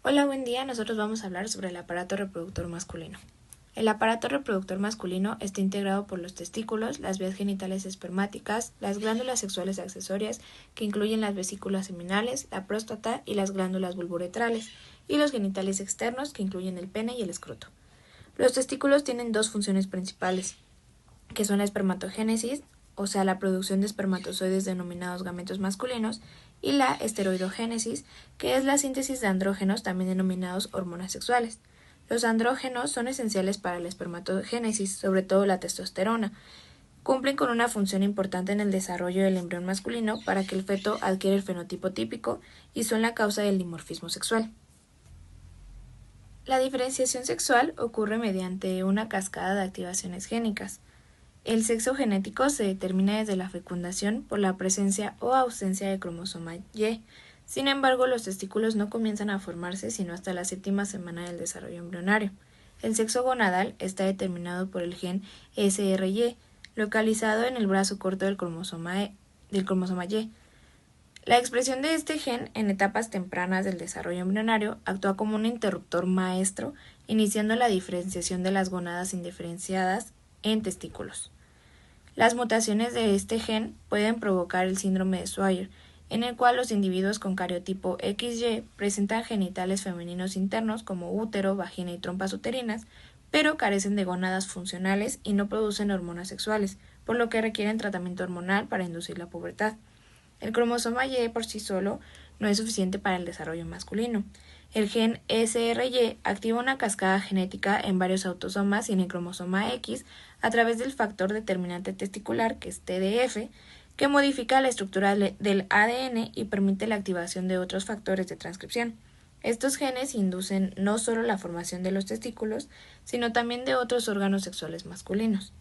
Hola, buen día. Nosotros vamos a hablar sobre el aparato reproductor masculino. El aparato reproductor masculino está integrado por los testículos, las vías genitales espermáticas, las glándulas sexuales accesorias, que incluyen las vesículas seminales, la próstata y las glándulas vulvoretrales, y los genitales externos, que incluyen el pene y el escroto. Los testículos tienen dos funciones principales, que son la espermatogénesis, o sea, la producción de espermatozoides denominados gametos masculinos, y la esteroidogénesis, que es la síntesis de andrógenos, también denominados hormonas sexuales. Los andrógenos son esenciales para la espermatogénesis, sobre todo la testosterona. Cumplen con una función importante en el desarrollo del embrión masculino para que el feto adquiera el fenotipo típico y son la causa del dimorfismo sexual. La diferenciación sexual ocurre mediante una cascada de activaciones génicas. El sexo genético se determina desde la fecundación por la presencia o ausencia de cromosoma Y. Sin embargo, los testículos no comienzan a formarse sino hasta la 7ª semana del desarrollo embrionario. El sexo gonadal está determinado por el gen SRY, localizado en el brazo corto del cromosoma Y. La expresión de este gen en etapas tempranas del desarrollo embrionario actúa como un interruptor maestro, iniciando la diferenciación de las gónadas indiferenciadas en testículos. Las mutaciones de este gen pueden provocar el síndrome de Swyer, en el cual los individuos con cariotipo XY presentan genitales femeninos internos como útero, vagina y trompas uterinas, pero carecen de gónadas funcionales y no producen hormonas sexuales, por lo que requieren tratamiento hormonal para inducir la pubertad. El cromosoma Y por sí solo no es suficiente para el desarrollo masculino. El gen SRY activa una cascada genética en varios autosomas y en el cromosoma X a través del factor determinante testicular, que es TDF, que modifica la estructura del ADN y permite la activación de otros factores de transcripción. Estos genes inducen no solo la formación de los testículos, sino también de otros órganos sexuales masculinos.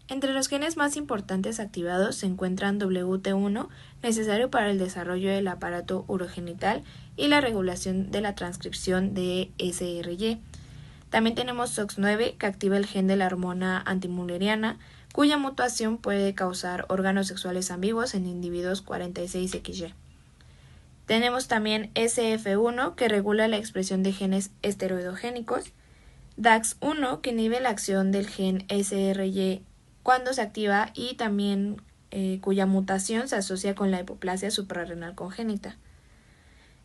Entre los genes más importantes activados se encuentran WT1, necesario para el desarrollo del aparato urogenital y la regulación de la transcripción de SRY. También tenemos SOX9, que activa el gen de la hormona antimülleriana, cuya mutación puede causar órganos sexuales ambiguos en individuos 46XY. Tenemos también SF1, que regula la expresión de genes esteroidogénicos, DAX1, que inhibe la acción del gen SRY cuando se activa y también cuya mutación se asocia con la hipoplasia suprarrenal congénita.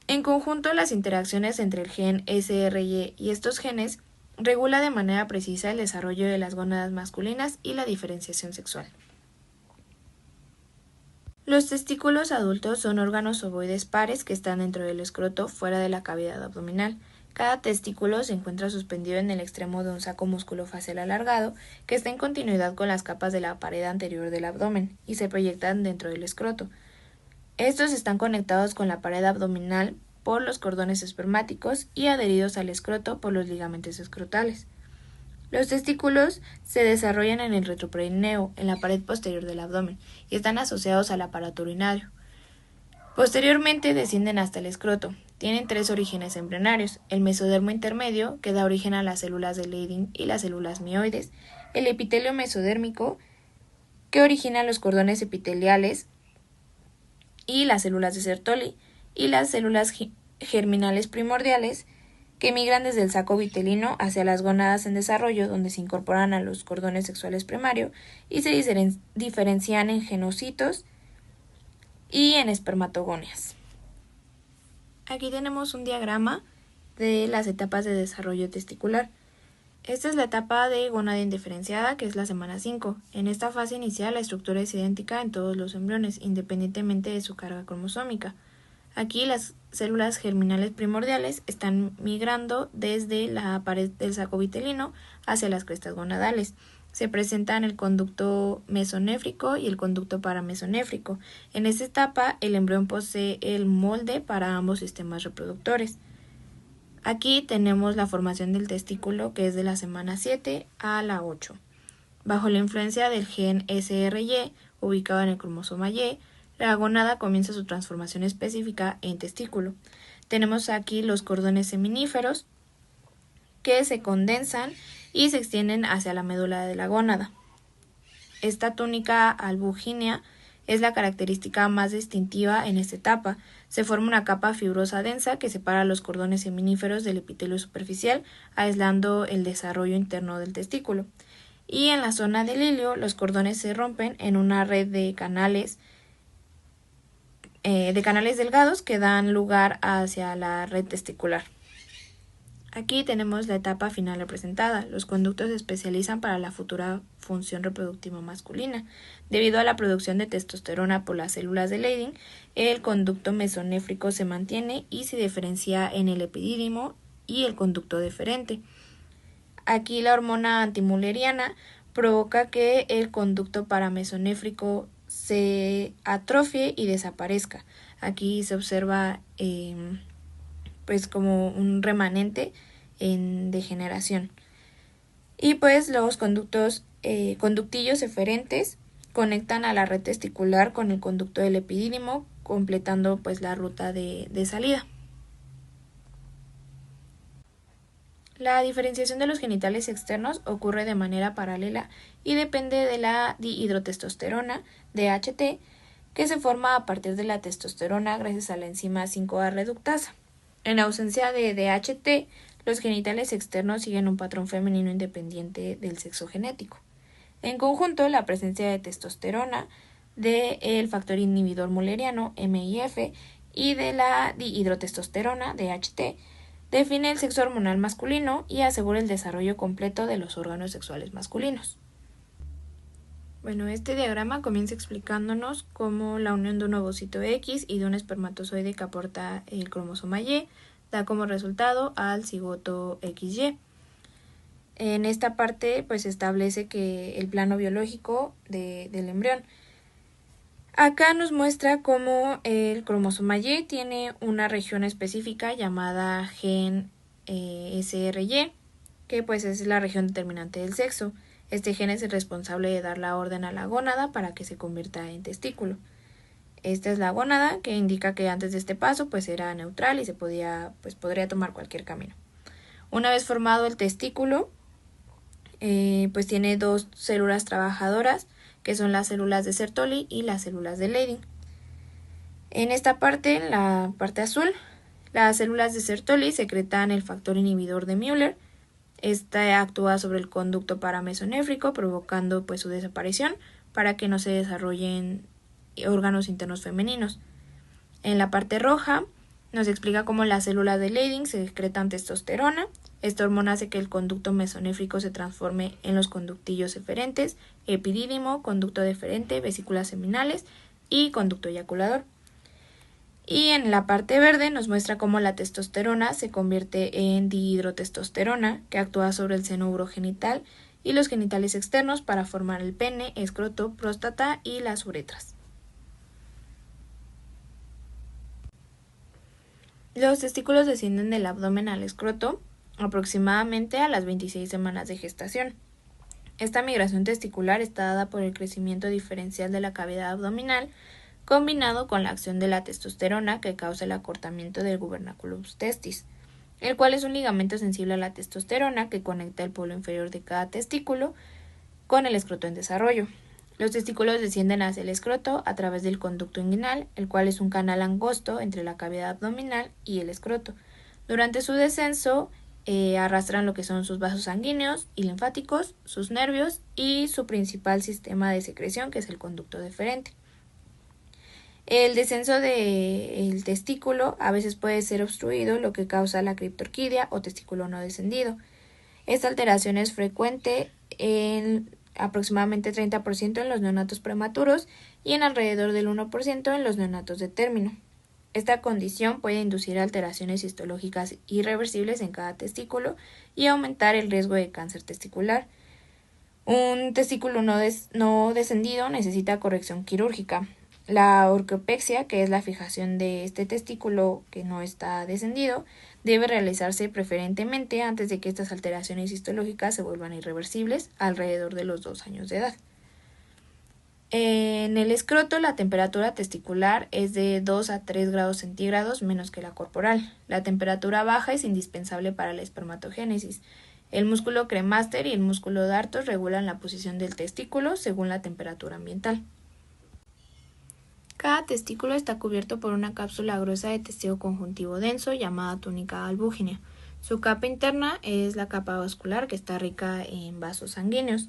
En conjunto, las interacciones entre el gen SRY y estos genes regula de manera precisa el desarrollo de las gónadas masculinas y la diferenciación sexual. Los testículos adultos son órganos ovoides pares que están dentro del escroto, fuera de la cavidad abdominal. Cada testículo se encuentra suspendido en el extremo de un saco musculofacial alargado que está en continuidad con las capas de la pared anterior del abdomen y se proyectan dentro del escroto. Estos están conectados con la pared abdominal por los cordones espermáticos y adheridos al escroto por los ligamentos escrotales. Los testículos se desarrollan en el retroperineo, en la pared posterior del abdomen, y están asociados al aparato urinario. Posteriormente descienden hasta el escroto. Tienen 3 orígenes embrionarios: el mesodermo intermedio, que da origen a las células de Leydig y las células mioides, el epitelio mesodérmico, que origina los cordones epiteliales y las células de Sertoli, y las células germinales primordiales, que migran desde el saco vitelino hacia las gónadas en desarrollo, donde se incorporan a los cordones sexuales primarios y se diferencian en genocitos y en espermatogonias. Aquí tenemos un diagrama de las etapas de desarrollo testicular. Esta es la etapa de gónada indiferenciada, que es la semana 5. En esta fase inicial la estructura es idéntica en todos los embriones, independientemente de su carga cromosómica. Aquí las células germinales primordiales están migrando desde la pared del saco vitelino hacia las crestas gonadales. Se presentan el conducto mesonéfrico y el conducto paramesonéfrico. En esta etapa, el embrión posee el molde para ambos sistemas reproductores. Aquí tenemos la formación del testículo, que es de la semana 7 a la 8. Bajo la influencia del gen SRY, ubicado en el cromosoma Y, la gónada comienza su transformación específica en testículo. Tenemos aquí los cordones seminíferos, que se condensan y se extienden hacia la médula de la gónada. Esta túnica albugínea Es la característica más distintiva en esta etapa. Se forma una capa fibrosa densa que separa los cordones seminíferos del epitelio superficial, aislando el desarrollo interno del testículo. Y en la zona del hilio, los cordones se rompen en una red de canales delgados que dan lugar hacia la red testicular. Aquí tenemos la etapa final representada. Los conductos se especializan para la futura función reproductiva masculina. Debido a la producción de testosterona por las células de Leydig, el conducto mesonéfrico se mantiene y se diferencia en el epidídimo y el conducto deferente. Aquí la hormona antimülleriana provoca que el conducto paramesonéfrico se atrofie y desaparezca. Aquí se observa pues como un remanente en degeneración. Y pues los conductillos eferentes conectan a la red testicular con el conducto del epidídimo, completando pues la ruta de salida. La diferenciación de los genitales externos ocurre de manera paralela y depende de la dihidrotestosterona, DHT, que se forma a partir de la testosterona gracias a la enzima 5A reductasa. En ausencia de DHT, los genitales externos siguen un patrón femenino independiente del sexo genético. En conjunto, la presencia de testosterona, del factor inhibidor mülleriano, MIF, y de la dihidrotestosterona, DHT, define el sexo hormonal masculino y asegura el desarrollo completo de los órganos sexuales masculinos. Bueno, este diagrama comienza explicándonos cómo la unión de un ovocito X y de un espermatozoide que aporta el cromosoma Y da como resultado al cigoto XY. En esta parte pues establece que el plano biológico del embrión. Acá nos muestra cómo el cromosoma Y tiene una región específica llamada gen SRY, que pues es la región determinante del sexo. Este gen es el responsable de dar la orden a la gónada para que se convierta en testículo. Esta es la gónada, que indica que antes de este paso pues era neutral y podría tomar cualquier camino. Una vez formado el testículo, pues tiene dos células trabajadoras, que son las células de Sertoli y las células de Leydig. En esta parte, en la parte azul, las células de Sertoli secretan el factor inhibidor de Müller. Esta actúa sobre el conducto paramesonéfrico, provocando pues su desaparición para que no se desarrollen órganos internos femeninos. En la parte roja nos explica cómo las células de Leydig secretan testosterona. Esta hormona hace que el conducto mesonéfrico se transforme en los conductillos eferentes, epidídimo, conducto deferente, vesículas seminales y conducto eyaculador. Y en la parte verde nos muestra cómo la testosterona se convierte en dihidrotestosterona, que actúa sobre el seno urogenital y los genitales externos para formar el pene, escroto, próstata y las uretras. Los testículos descienden del abdomen al escroto aproximadamente a las 26 semanas de gestación. Esta migración testicular está dada por el crecimiento diferencial de la cavidad abdominal, combinado con la acción de la testosterona que causa el acortamiento del gubernaculus testis, el cual es un ligamento sensible a la testosterona que conecta el polo inferior de cada testículo con el escroto en desarrollo. Los testículos descienden hacia el escroto a través del conducto inguinal, el cual es un canal angosto entre la cavidad abdominal y el escroto. Durante su descenso arrastran lo que son sus vasos sanguíneos y linfáticos, sus nervios y su principal sistema de secreción, que es el conducto deferente. El descenso del testículo a veces puede ser obstruido, lo que causa la criptorquidia o testículo no descendido. Esta alteración es frecuente en aproximadamente 30% en los neonatos prematuros y en alrededor del 1% en los neonatos de término. Esta condición puede inducir alteraciones histológicas irreversibles en cada testículo y aumentar el riesgo de cáncer testicular. Un testículo no descendido necesita corrección quirúrgica. La orquiopexia, que es la fijación de este testículo que no está descendido, debe realizarse preferentemente antes de que estas alteraciones histológicas se vuelvan irreversibles alrededor de los 2 años de edad. En el escroto, la temperatura testicular es de 2 a 3 grados centígrados menos que la corporal. La temperatura baja es indispensable para la espermatogénesis. El músculo cremaster y el músculo dartos regulan la posición del testículo según la temperatura ambiental. Cada testículo está cubierto por una cápsula gruesa de tejido conjuntivo denso llamada túnica albúginea. Su capa interna es la capa vascular, que está rica en vasos sanguíneos.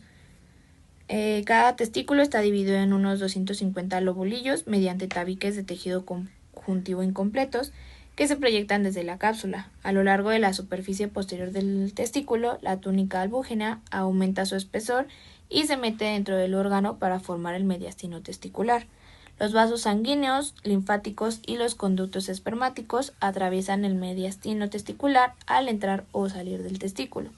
Cada testículo está dividido en unos 250 lobulillos mediante tabiques de tejido conjuntivo incompletos que se proyectan desde la cápsula. A lo largo de la superficie posterior del testículo, la túnica albúginea aumenta su espesor y se mete dentro del órgano para formar el mediastino testicular. Los vasos sanguíneos, linfáticos y los conductos espermáticos atraviesan el mediastino testicular al entrar o salir del testículo.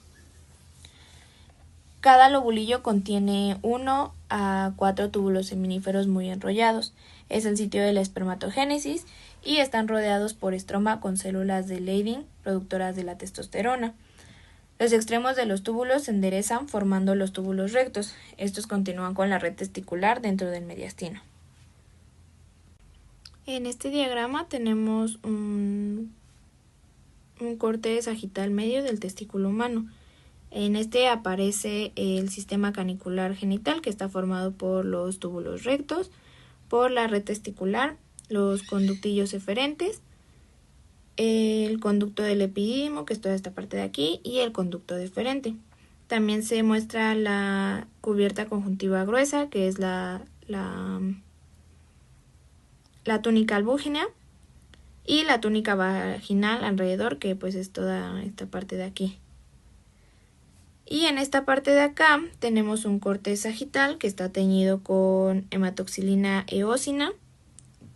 Cada lobulillo contiene 1 a 4 túbulos seminíferos muy enrollados. Es el sitio de la espermatogénesis y están rodeados por estroma con células de Leydig, productoras de la testosterona. Los extremos de los túbulos se enderezan formando los túbulos rectos. Estos continúan con la red testicular dentro del mediastino. En este diagrama tenemos un corte sagital medio del testículo humano. En este aparece el sistema canicular genital, que está formado por los túbulos rectos, por la red testicular, los conductillos eferentes, el conducto del epidídimo, que es toda esta parte de aquí, y el conducto deferente. También se muestra la cubierta conjuntiva gruesa, que es la túnica albúginea, y la túnica vaginal alrededor, que pues es toda esta parte de aquí. Y en esta parte de acá tenemos un corte sagital que está teñido con hematoxilina eosina,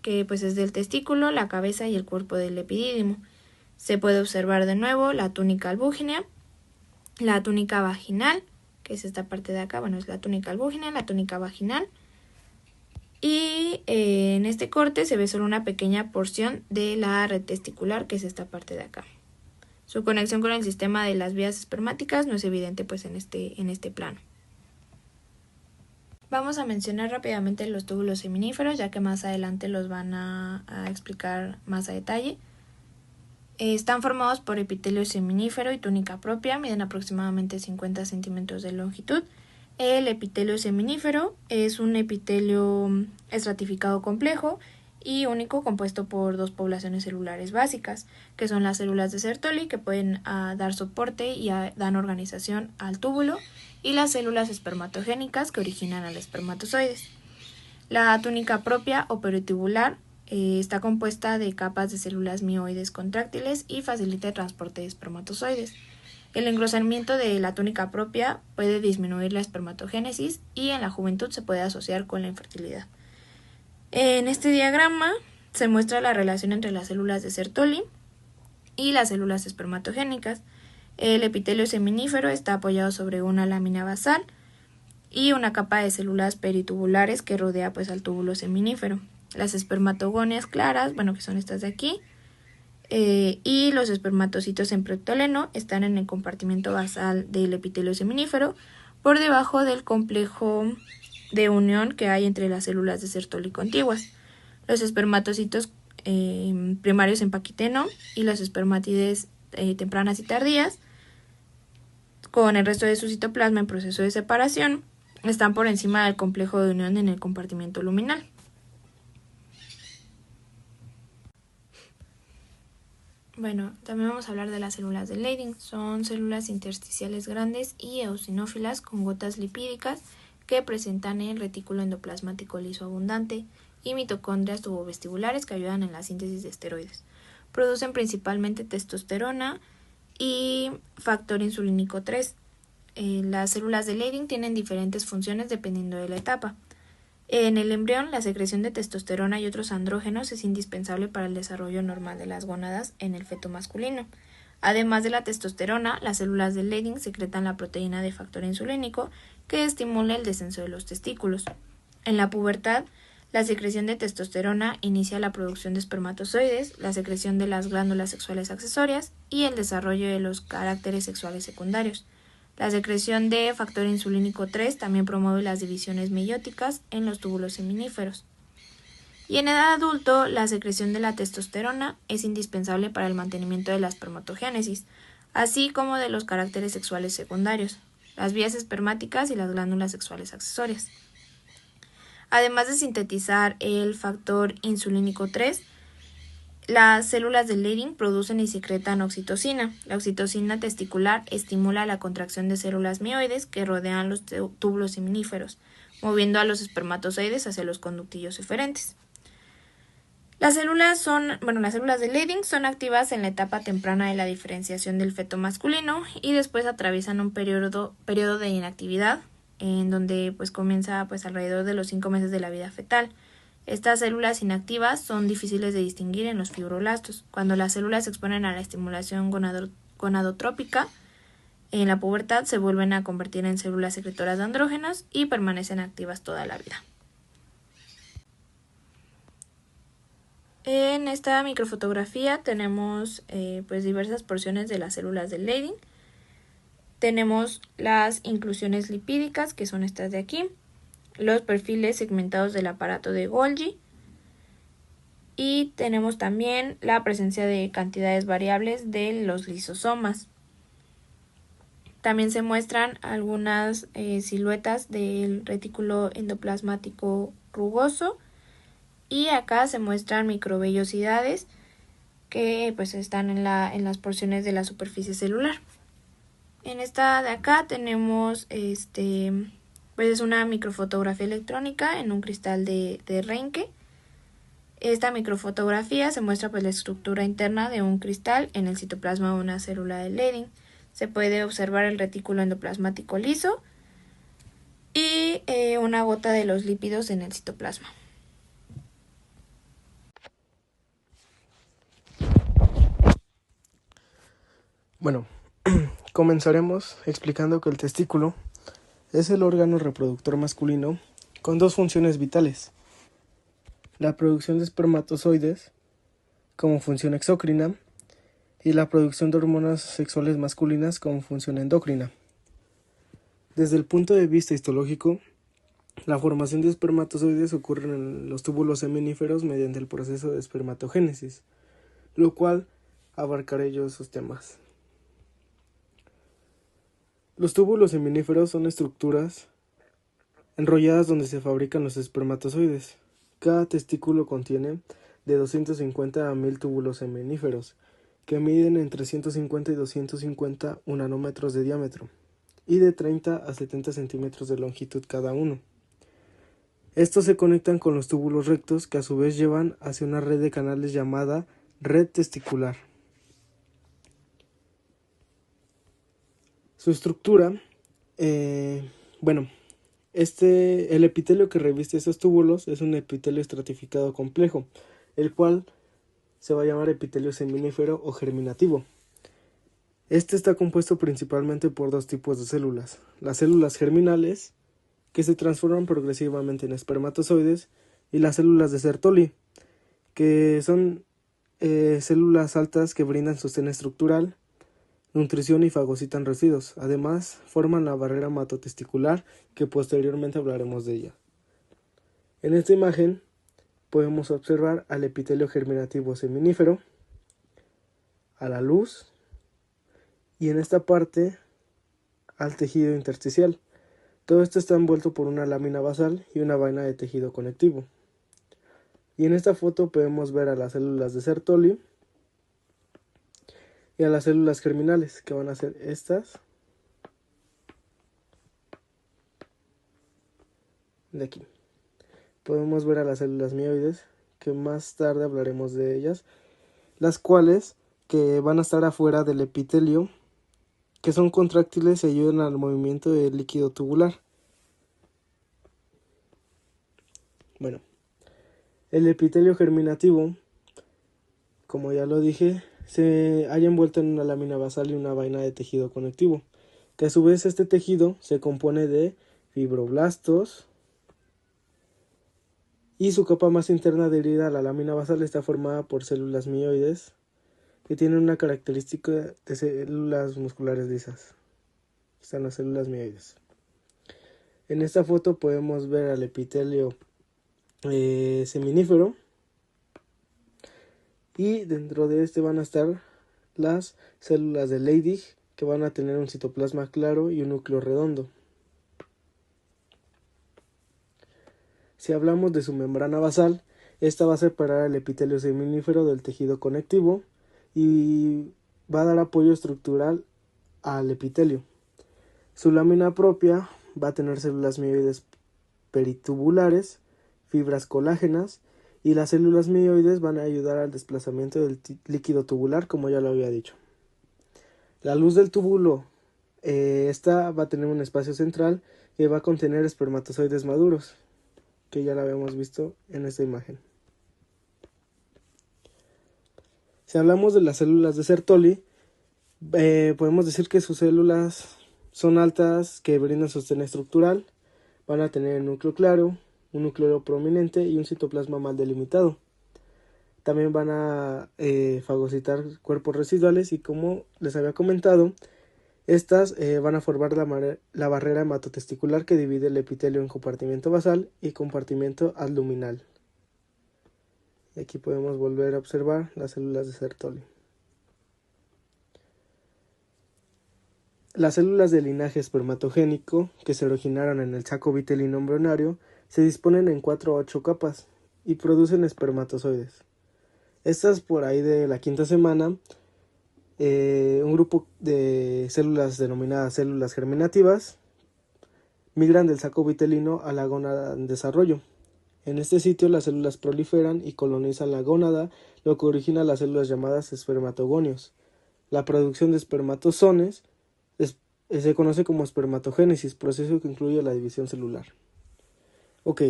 que pues es del testículo, la cabeza y el cuerpo del epidídimo. Se puede observar de nuevo la túnica albúginea, la túnica vaginal, que es esta parte de acá, bueno, es la túnica albúginea, la túnica vaginal. Y en este corte se ve solo una pequeña porción de la red testicular, que es esta parte de acá. Su conexión con el sistema de las vías espermáticas no es evidente pues en este plano. Vamos a mencionar rápidamente los túbulos seminíferos, ya que más adelante los van a explicar más a detalle. Están formados por epitelio seminífero y túnica propia, miden aproximadamente 50 centímetros de longitud. El epitelio seminífero es un epitelio estratificado complejo y único, compuesto por dos poblaciones celulares básicas, que son las células de Sertoli, que pueden dar soporte y dan organización al túbulo, y las células espermatogénicas, que originan al espermatozoides. La túnica propia o peritubular está compuesta de capas de células mioides contráctiles y facilita el transporte de espermatozoides. El engrosamiento de la túnica propia puede disminuir la espermatogénesis y en la juventud se puede asociar con la infertilidad. En este diagrama se muestra la relación entre las células de Sertoli y las células espermatogénicas. El epitelio seminífero está apoyado sobre una lámina basal y una capa de células peritubulares que rodea pues al túbulo seminífero. Las espermatogonias claras, que son estas de aquí, y los espermatocitos en preectoleno están en el compartimento basal del epitelio seminífero, por debajo del complejo de unión que hay entre las células de Sertoli contiguas. Los espermatocitos primarios en paquiteno y las espermátides tempranas y tardías, con el resto de su citoplasma en proceso de separación, están por encima del complejo de unión en el compartimento luminal. También vamos a hablar de las células de Leydig. Son células intersticiales grandes y eosinófilas con gotas lipídicas que presentan el retículo endoplasmático liso abundante y mitocondrias tubovestibulares que ayudan en la síntesis de esteroides. Producen principalmente testosterona y factor insulínico 3. Las células de Leydig tienen diferentes funciones dependiendo de la etapa. En el embrión, la secreción de testosterona y otros andrógenos es indispensable para el desarrollo normal de las gónadas en el feto masculino. Además de la testosterona, las células de Leydig secretan la proteína de factor insulínico que estimula el descenso de los testículos. En la pubertad, la secreción de testosterona inicia la producción de espermatozoides, la secreción de las glándulas sexuales accesorias y el desarrollo de los caracteres sexuales secundarios. La secreción de factor insulínico 3 también promueve las divisiones meióticas en los túbulos seminíferos. Y en edad adulto, la secreción de la testosterona es indispensable para el mantenimiento de la espermatogénesis, así como de los caracteres sexuales secundarios, las vías espermáticas y las glándulas sexuales accesorias. Además de sintetizar el factor insulínico 3, las células de Leydig producen y secretan oxitocina. La oxitocina testicular estimula la contracción de células mioides que rodean los túbulos seminíferos, moviendo a los espermatozoides hacia los conductillos eferentes. Las células de Leydig son activas en la etapa temprana de la diferenciación del feto masculino y después atraviesan un periodo de inactividad en donde comienza alrededor de los 5 meses de la vida fetal. Estas células inactivas son difíciles de distinguir en los fibroblastos. Cuando las células se exponen a la estimulación gonadotrópica, en la pubertad se vuelven a convertir en células secretoras de andrógenos y permanecen activas toda la vida. En esta microfotografía tenemos diversas porciones de las células de Leydig. Tenemos las inclusiones lipídicas, que son estas de aquí, los perfiles segmentados del aparato de Golgi, y tenemos también la presencia de cantidades variables de los lisosomas. También se muestran algunas siluetas del retículo endoplasmático rugoso, y acá se muestran microvellosidades que están en las porciones de la superficie celular. En esta de acá tenemos es una microfotografía electrónica en un cristal de Reinke. Esta microfotografía se muestra la estructura interna de un cristal en el citoplasma de una célula de Leydig. Se puede observar el retículo endoplasmático liso y una gota de los lípidos en el citoplasma. Bueno, comenzaremos explicando que el testículo es el órgano reproductor masculino con dos funciones vitales: la producción de espermatozoides como función exócrina y la producción de hormonas sexuales masculinas como función endocrina. Desde el punto de vista histológico, la formación de espermatozoides ocurre en los túbulos seminíferos mediante el proceso de espermatogénesis, lo cual abarcaré yo esos temas. Los túbulos seminíferos son estructuras enrolladas donde se fabrican los espermatozoides. Cada testículo contiene de 250 a 1000 túbulos seminíferos, que miden entre 150 y 250 nanómetros de diámetro y de 30 a 70 centímetros de longitud cada uno. Estos se conectan con los túbulos rectos, que a su vez llevan hacia una red de canales llamada red testicular. Su estructura, el epitelio que reviste esos túbulos es un epitelio estratificado complejo, el cual se va a llamar epitelio seminífero o germinativo. Este está compuesto principalmente por dos tipos de células: las células germinales, que se transforman progresivamente en espermatozoides, y las células de Sertoli, que son células altas que brindan sostén estructural, nutrición y fagocitan residuos. Además, forman la barrera hematotesticular, que posteriormente hablaremos de ella. En esta imagen podemos observar al epitelio germinativo seminífero, a la luz, y en esta parte al tejido intersticial. Todo esto está envuelto por una lámina basal y una vaina de tejido conectivo. Y en esta foto podemos ver a las células de Sertoli y a las células germinales, que van a ser estas de aquí. Podemos ver a las células mioides, que más tarde hablaremos de ellas, las cuales que van a estar afuera del epitelio, que son contráctiles y ayudan al movimiento del líquido tubular. El epitelio germinativo, como ya lo dije, se halla envuelto en una lámina basal y una vaina de tejido conectivo, que a su vez este tejido se compone de fibroblastos, y su capa más interna adherida a la lámina basal está formada por células mioides, que tienen una característica de células musculares lisas. Están las células mioides. En esta foto podemos ver al epitelio seminífero, y dentro de este van a estar las células de Leydig, que van a tener un citoplasma claro y un núcleo redondo. Si hablamos de su membrana basal, esta va a separar el epitelio seminífero del tejido conectivo y va a dar apoyo estructural al epitelio. Su lámina propia va a tener células mioides peritubulares, fibras colágenas, y las células mioides van a ayudar al desplazamiento del líquido tubular, como ya lo había dicho. La luz del túbulo, esta va a tener un espacio central que va a contener espermatozoides maduros, que ya lo habíamos visto en esta imagen. Si hablamos de las células de Sertoli, podemos decir que sus células son altas, que brindan sostén estructural, van a tener un núcleo claro, un núcleo prominente y un citoplasma mal delimitado. También van a fagocitar cuerpos residuales y, como les había comentado, estas van a formar la barrera hematotesticular que divide el epitelio en compartimento basal y compartimento adluminal. Y aquí podemos volver a observar las células de Sertoli. Las células de linaje espermatogénico que se originaron en el saco vitelino embrionario se disponen en 4 a 8 capas y producen espermatozoides. Estas, por ahí de la quinta semana, un grupo de células denominadas células germinativas migran del saco vitelino a la gónada en desarrollo. En este sitio las células proliferan y colonizan la gónada, lo que origina las células llamadas espermatogonios. La producción de espermatozones se conoce como espermatogénesis, proceso que incluye la división celular. Ok,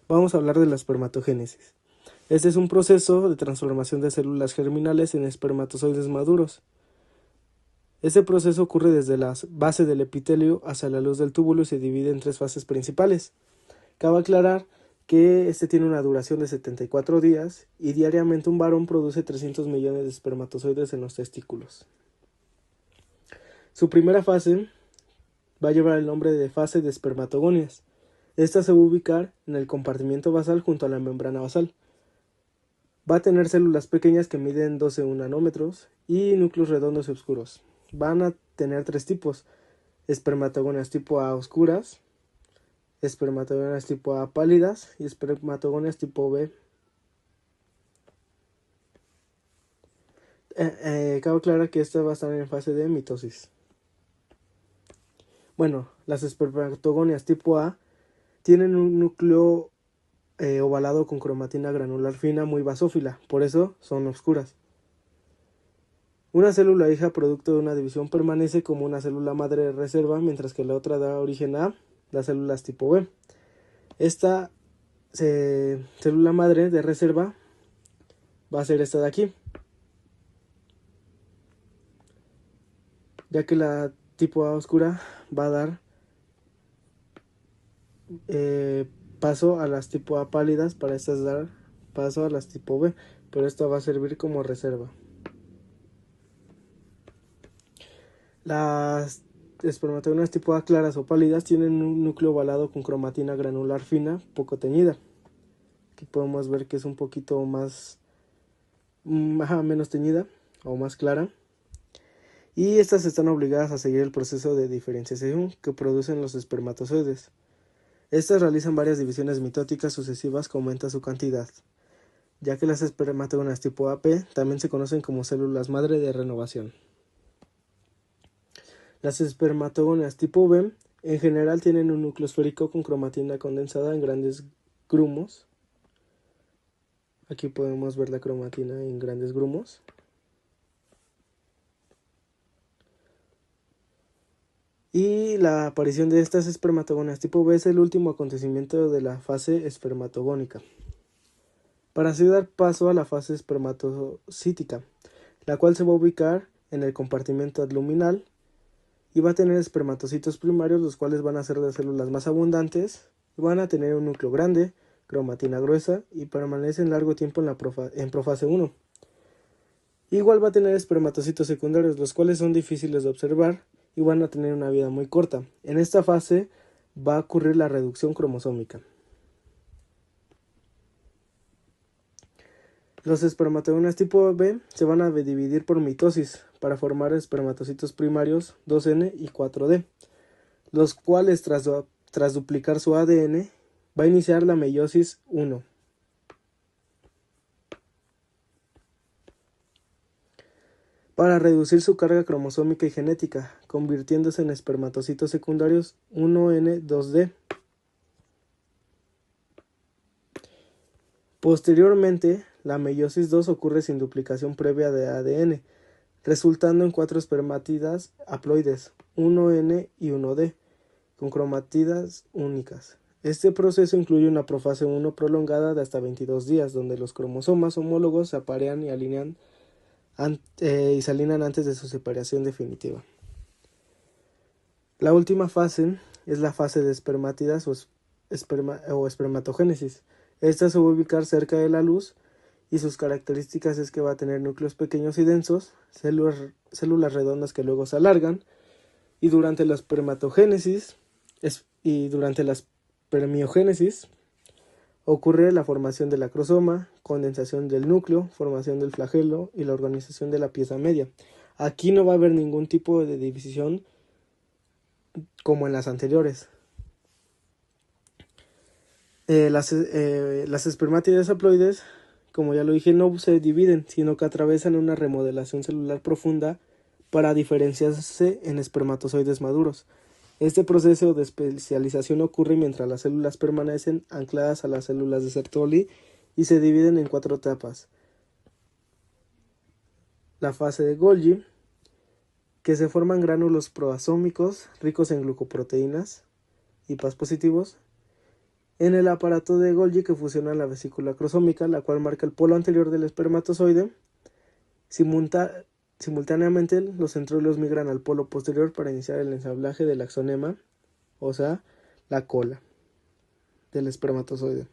vamos a hablar de la espermatogénesis. Este es un proceso de transformación de células germinales en espermatozoides maduros. Este proceso ocurre desde la base del epitelio hacia la luz del túbulo y se divide en 3 fases principales. Cabe aclarar que este tiene una duración de 74 días y diariamente un varón produce 300 millones de espermatozoides en los testículos. Su primera fase va a llevar el nombre de fase de espermatogonias. Esta se va a ubicar en el compartimento basal junto a la membrana basal. Va a tener células pequeñas que miden 12 nanómetros y núcleos redondos y oscuros. Van a tener 3 tipos: espermatogonias tipo A oscuras, espermatogonias tipo A pálidas y espermatogonias tipo B. Cabe aclarar que esta va a estar en fase de mitosis. Bueno, las espermatogonias tipo A tienen un núcleo ovalado con cromatina granular fina muy basófila, por eso son oscuras. Una célula hija producto de una división permanece como una célula madre de reserva, mientras que la otra da origen a las células tipo B. Esta célula madre de reserva va a ser esta de aquí, ya que la tipo A oscura va a dar paso a las tipo A pálidas, para estas dar paso a las tipo B, pero esta va a servir como reserva. Las espermatogonias tipo A claras o pálidas tienen un núcleo ovalado con cromatina granular fina, poco teñida. Aquí podemos ver que es un poquito menos teñida o más clara. Y estas están obligadas a seguir el proceso de diferenciación que producen los espermatozoides. Estas realizan varias divisiones mitóticas sucesivas que aumentan su cantidad, ya que las espermatogonias tipo AP también se conocen como células madre de renovación. Las espermatogonias tipo B en general tienen un núcleo esférico con cromatina condensada en grandes grumos. Aquí podemos ver la cromatina en grandes grumos. Y la aparición de estas espermatogonias tipo B es el último acontecimiento de la fase espermatogónica, para así dar paso a la fase espermatocítica, la cual se va a ubicar en el compartimento adluminal y va a tener espermatocitos primarios, los cuales van a ser de células más abundantes y van a tener un núcleo grande, cromatina gruesa y permanecen largo tiempo en profase 1. Igual va a tener espermatocitos secundarios, los cuales son difíciles de observar y van a tener una vida muy corta. En esta fase va a ocurrir la reducción cromosómica. Los espermatogonias tipo B se van a dividir por mitosis para formar espermatocitos primarios 2N y 4D, los cuales tras duplicar su ADN va a iniciar la meiosis 1. Para reducir su carga cromosómica y genética, convirtiéndose en espermatocitos secundarios 1n2d. Posteriormente, la meiosis 2 ocurre sin duplicación previa de ADN, resultando en 4 espermátidas haploides, 1n y 1d, con cromátidas únicas. Este proceso incluye una profase 1 prolongada de hasta 22 días, donde los cromosomas homólogos se aparean y se alinean antes de su separación definitiva. La última fase es la fase de espermátidas o espermatogénesis. Esta se va a ubicar cerca de la luz y sus características es que va a tener núcleos pequeños y densos, células redondas que luego se alargan, y durante la espermatogénesis y durante la espermiogénesis ocurre la formación del acrosoma, condensación del núcleo, formación del flagelo y la organización de la pieza media. Aquí no va a haber ningún tipo de división como en las anteriores. Las espermátidas haploides, como ya lo dije, no se dividen, sino que atravesan una remodelación celular profunda para diferenciarse en espermatozoides maduros. Este proceso de especialización ocurre mientras las células permanecen ancladas a las células de Sertoli y se dividen en 4 etapas. La fase de Golgi, que se forman gránulos proasómicos ricos en glucoproteínas y Pas positivos. En el aparato de Golgi, que fusiona la vesícula acrosómica, la cual marca el polo anterior del espermatozoide. Simultáneamente, los centriolos migran al polo posterior para iniciar el ensamblaje del axonema, o sea, la cola del espermatozoide.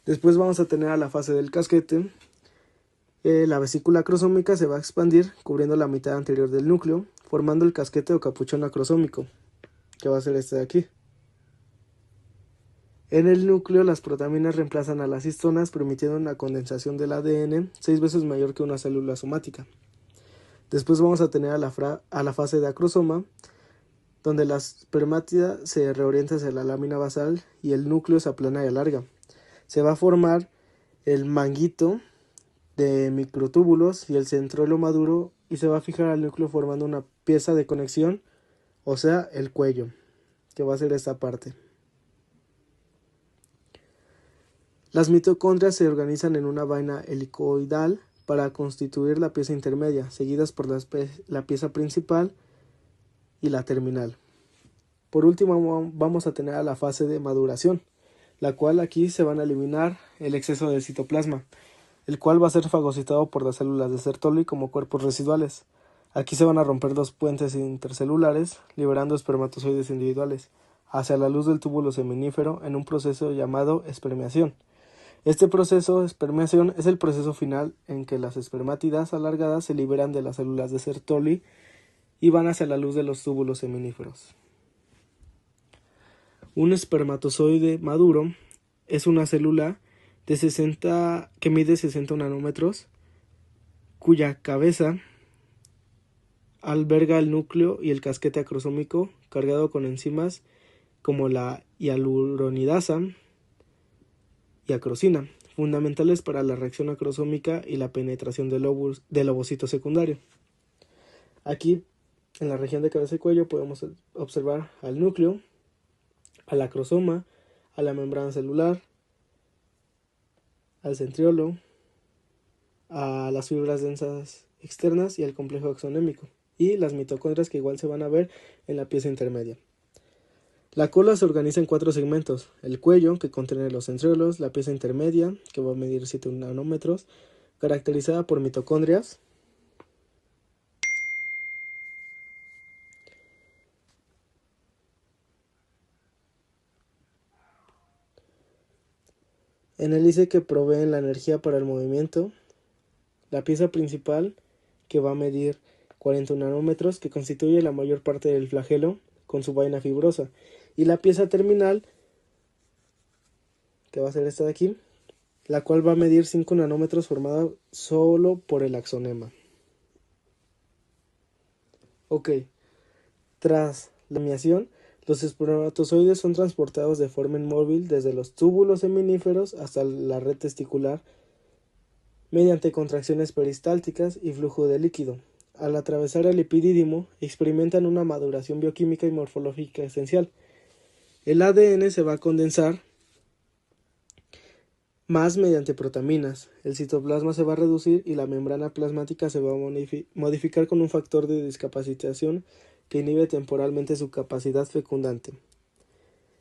Después vamos a tener a la fase del casquete. La vesícula acrosómica se va a expandir cubriendo la mitad anterior del núcleo, formando el casquete o capuchón acrosómico, que va a ser este de aquí. En el núcleo, las protaminas reemplazan a las histonas, permitiendo una condensación del ADN 6 veces mayor que una célula somática. Después vamos a tener a la fase de acrosoma, donde la espermátida se reorienta hacia la lámina basal y el núcleo se aplana y alarga. Se va a formar el manguito de microtúbulos y el centriolo maduro, y se va a fijar al núcleo formando una pieza de conexión, o sea, el cuello, que va a ser esta parte. Las mitocondrias se organizan en una vaina helicoidal para constituir la pieza intermedia, seguidas por la pieza principal y la terminal. Por último, vamos a tener a la fase de maduración, la cual aquí se van a eliminar el exceso de citoplasma, el cual va a ser fagocitado por las células de Sertoli como cuerpos residuales. Aquí se van a romper 2 puentes intercelulares, liberando espermatozoides individuales hacia la luz del túbulo seminífero en un proceso llamado espermiación. Este proceso de espermiación es el proceso final en que las espermátidas alargadas se liberan de las células de Sertoli y van hacia la luz de los túbulos seminíferos. Un espermatozoide maduro es una célula que mide 60 nanómetros, cuya cabeza alberga el núcleo y el casquete acrosómico cargado con enzimas como la hialuronidasa y acrosina, fundamentales para la reacción acrosómica y la penetración del ovocito secundario. Aquí, en la región de cabeza y cuello, podemos observar al núcleo, al acrosoma, a la membrana celular, al centriolo, a las fibras densas externas y al complejo axonémico, y las mitocondrias, que igual se van a ver en la pieza intermedia. La cola se organiza en 4 segmentos: el cuello, que contiene los centriolos, la pieza intermedia, que va a medir 7 nanómetros, caracterizada por mitocondrias, en el hélice, que proveen la energía para el movimiento, la pieza principal, que va a medir 40 nanómetros, que constituye la mayor parte del flagelo con su vaina fibrosa, y la pieza terminal, que va a ser esta de aquí, la cual va a medir 5 nanómetros, formada solo por el axonema. Ok, tras la espermiación, Los espermatozoides son transportados de forma inmóvil desde los túbulos seminíferos hasta la red testicular mediante contracciones peristálticas y flujo de líquido. Al atravesar el epidídimo, experimentan una maduración bioquímica y morfológica esencial. El ADN se va a condensar más mediante protaminas, el citoplasma se va a reducir y la membrana plasmática se va a modificar con un factor de discapacitación que inhibe temporalmente su capacidad fecundante.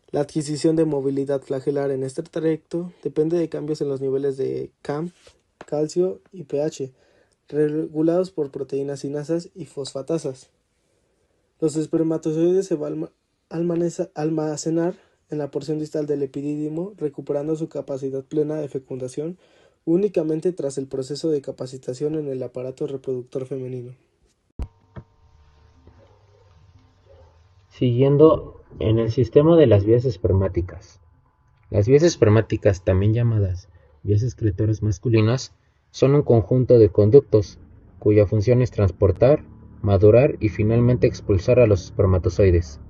La adquisición de movilidad flagelar en este trayecto depende de cambios en los niveles de CAMP, calcio y pH, regulados por proteínas cinasas y fosfatasas. Los espermatozoides se van a almacenar en la porción distal del epidídimo, recuperando su capacidad plena de fecundación únicamente tras el proceso de capacitación en el aparato reproductor femenino. Siguiendo en el sistema de las vías espermáticas. Las vías espermáticas, también llamadas vías excretoras masculinas, son un conjunto de conductos cuya función es transportar, madurar y finalmente expulsar a los espermatozoides.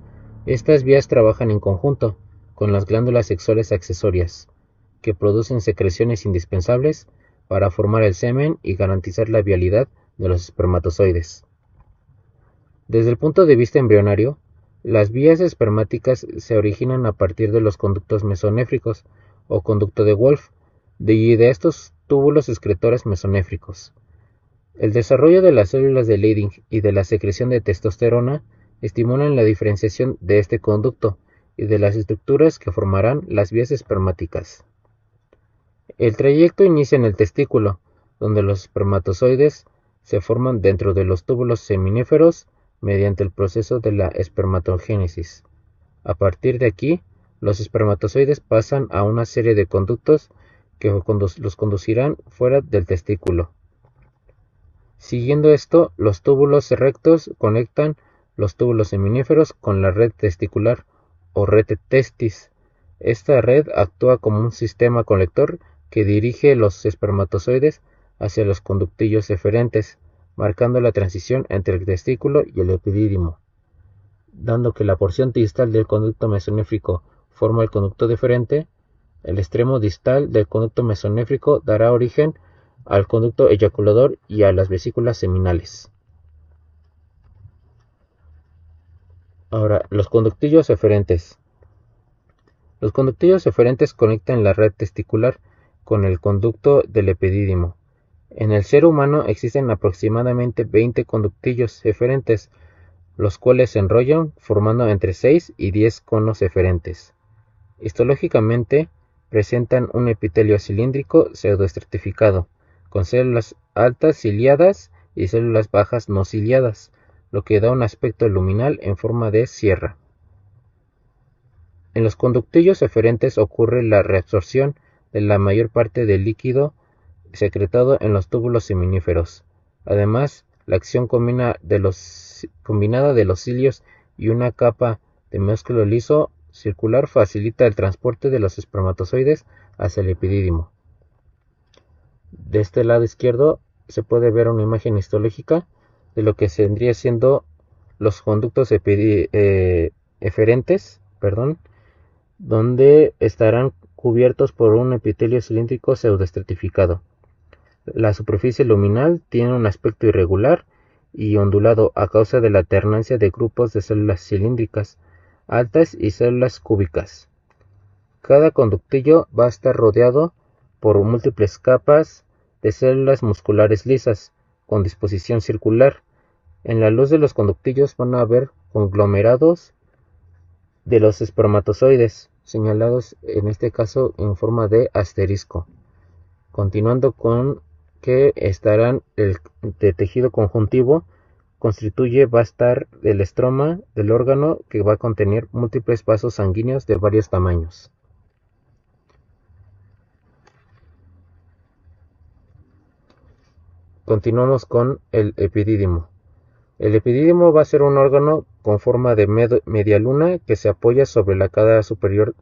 Estas vías trabajan en conjunto con las glándulas sexuales accesorias, que producen secreciones indispensables para formar el semen y garantizar la viabilidad de los espermatozoides. Desde el punto de vista embrionario, las vías espermáticas se originan a partir de los conductos mesonéfricos o conducto de Wolff y de estos túbulos excretores mesonéfricos. El desarrollo de las células de Leydig y de la secreción de testosterona estimulan la diferenciación de este conducto y de las estructuras que formarán las vías espermáticas. El trayecto inicia en el testículo, donde los espermatozoides se forman dentro de los túbulos seminíferos mediante el proceso de la espermatogénesis. A partir de aquí, los espermatozoides pasan a una serie de conductos que los conducirán fuera del testículo. Siguiendo esto, los túbulos rectos conectan los túbulos seminíferos con la red testicular o red testis. Esta red actúa como un sistema colector que dirige los espermatozoides hacia los conductillos eferentes, marcando la transición entre el testículo y el epidídimo, dando que la porción distal del conducto mesonéfrico forma el conducto deferente. El extremo distal del conducto mesonéfrico dará origen al conducto eyaculador y a las vesículas seminales. Ahora, los conductillos eferentes. Los conductillos eferentes conectan la red testicular con el conducto del epidídimo. En el ser humano existen aproximadamente 20 conductillos eferentes, los cuales se enrollan formando entre 6 y 10 conos eferentes. Histológicamente, presentan un epitelio cilíndrico pseudoestratificado, con células altas ciliadas y células bajas no ciliadas, lo que da un aspecto luminal en forma de sierra. En los conductillos eferentes ocurre la reabsorción de la mayor parte del líquido secretado en los túbulos seminíferos. Además, la acción combinada de los cilios y una capa de músculo liso circular facilita el transporte de los espermatozoides hacia el epidídimo. De este lado izquierdo se puede ver una imagen histológica de lo que vendría siendo los conductos eferentes, donde estarán cubiertos por un epitelio cilíndrico pseudoestratificado. La superficie luminal tiene un aspecto irregular y ondulado a causa de la alternancia de grupos de células cilíndricas altas y células cúbicas. Cada conductillo va a estar rodeado por múltiples capas de células musculares lisas con disposición circular. En la luz de los conductillos van a haber conglomerados de los espermatozoides, señalados en este caso en forma de asterisco. Continuando con que estarán el tejido conjuntivo va a estar el estroma del órgano, que va a contener múltiples vasos sanguíneos de varios tamaños. Continuamos con el epidídimo. El epidídimo va a ser un órgano con forma de media luna que se apoya sobre la cara superior